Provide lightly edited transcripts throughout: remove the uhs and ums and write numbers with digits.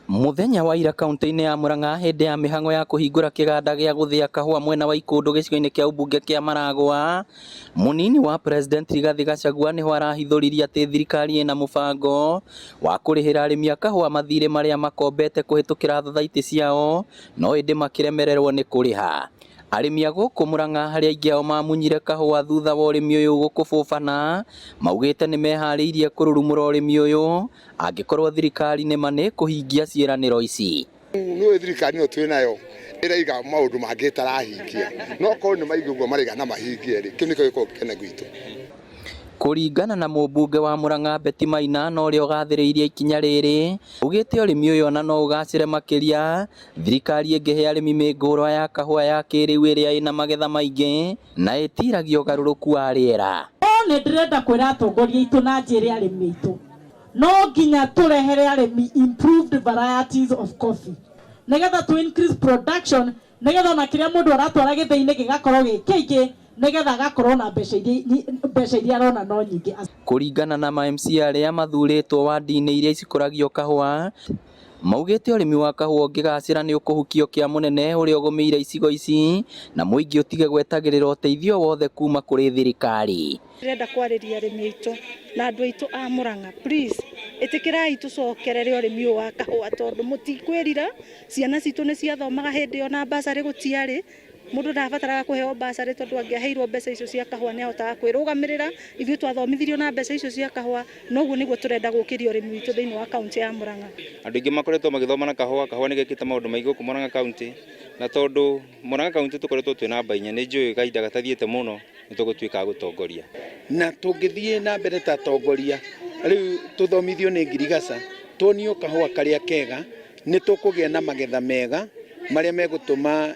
Muthenya wa ira kaunti-inĩ ya Murang'a hĩndĩ ya mĩhang'o ya kũhingũra kĩganda gĩa gũthĩa kahũa mwena wa Ikũndũ gĩcigo-inĩ kĩa ũmbunge kĩa Maragwa, mũnini wa President Rigathĩ Gachagua nĩho arahithũririe atĩ thirikari ĩna mũbango wa kũrĩhĩra arĩmi a kahũa mathirĩ marĩa makombete kũhĩtũkĩra thathaitĩ ciao, no ĩndĩ makĩremererwo nĩ kũrĩha. Arĩmi a gũkũ Murang'a harĩa aingĩ ao mamunyire kahũa thutha wa ũrĩmi ũyũ gũkũbũbana, maugĩte nĩmeharĩirie kũrurumũra ũrĩmi ũyũ angĩkorwo thirikari nĩma nĩ kũhingia ciĩranĩro ici. Nĩ thirikari ĩno twĩ nayo ĩraiga maũndũ mangĩ ĩtarahingia, no korwo nĩ maigua ũguo maraiga na mahingie rĩ, kĩu nĩkĩo gĩkoragwo gĩkene gwitũ. Kũringana na mũmbunge wa Murang'a Betty Maina na ũrĩa ũgathĩrĩirie ikinya rĩrĩ, augĩte ũrĩmi ũyũ ona no ũgacĩre makĩria thirikari ĩngĩhe arĩmi mĩngũrwa ya kahũa ya kĩrĩu ĩrĩa ĩna magetha maingĩ na ĩtiragia ũgarũrũku wa rĩera. Nĩ ndĩrenda kwĩra atongoria aitũ na njĩre arĩmi aitũ, no nginya tũrehere arĩmi improved varieties of coffee nĩgetha to increase production, nĩgetha ona kĩrĩa mũndũ aratwara gĩthĩi-inĩ gĩgakorwo gĩ kĩingĩ, nĩgetha agakorwo na mbeca iria arona no nyingĩ. Kũringana na ma-MC arĩa mathurĩtwo wadi-inĩ iria cikũragio kahũa, maugĩte ũrĩmi wa kahũa ũngĩgacĩra nĩ ũkũhukio kĩa mũnene ũrĩa ũgũmĩire icigo ici na mũingĩ ũtige gwetagĩrĩra ũteithio wothe kuma kũrĩ thirikari. Ndĩrenda kwarĩria arĩmi aitũ na andũ aitũ a Murang'a, please ĩtĩkĩrai tũcokerere ũrĩmi ũyũ wa kahũa, tondũ mũtikwĩrira ciana citũ nĩ ciathomaga hĩndĩ ĩyo na mbacarĩ gũtiarĩ. Mũndũ ndabataraga kũheo mbacarĩ tondũ angĩaheirwo mbeca icio cia kahũa nĩ ahotaga kwĩrũgamĩrĩra. Ithuĩ twathomithirio na mbeca icio cia kahũa, noguo nĩguo tũrenda gũkĩria ũrĩmi witũ thĩinĩ wa kaunti ya Murang'a. Andũ aingĩ makoretwo magĩthoma na kahũa nĩ gekĩte maũndũ maingĩ gũkũ Murang'a kaunti, na tondũ Murang'a kaunti tũkoretwo twĩ na mbainya, nĩ njũĩ kahinda gatathiĩte mũno nĩ tũgũtuĩka gũtongoria. Na tũngĩthiĩ na mbere ta atongoria, rĩu tũthomithio nĩ ngirigaca, tuonio kahũa karĩa kega, nĩ tũkũgĩa na magetha mega marĩa megũtũma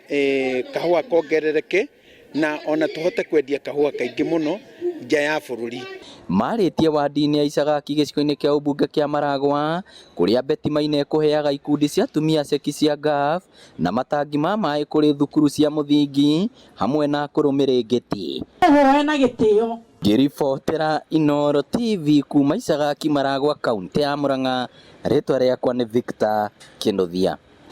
kahũa kongerereke na ona tũhote kwendia kahũa kaingĩ mũno nja ya bũrũri. Marĩtie wadi-inĩ ya Icagaki gĩcigo-inĩ kĩa ũmbunge kĩa Maragwa, kũrĩa Betty Maina ekũheaga ikundi cia atumia ceki cia GAF na matangi ma maĩ kũrĩ thukuru cia mũthingi hamwe na kũrũmĩrĩngĩti. Na gĩtĩo. Ngĩribotera Inooro TV kuma Icagaki Maragwa kaunti ya Murang'a, rĩtwa rĩakwa nĩ Victor Kĩnũthia.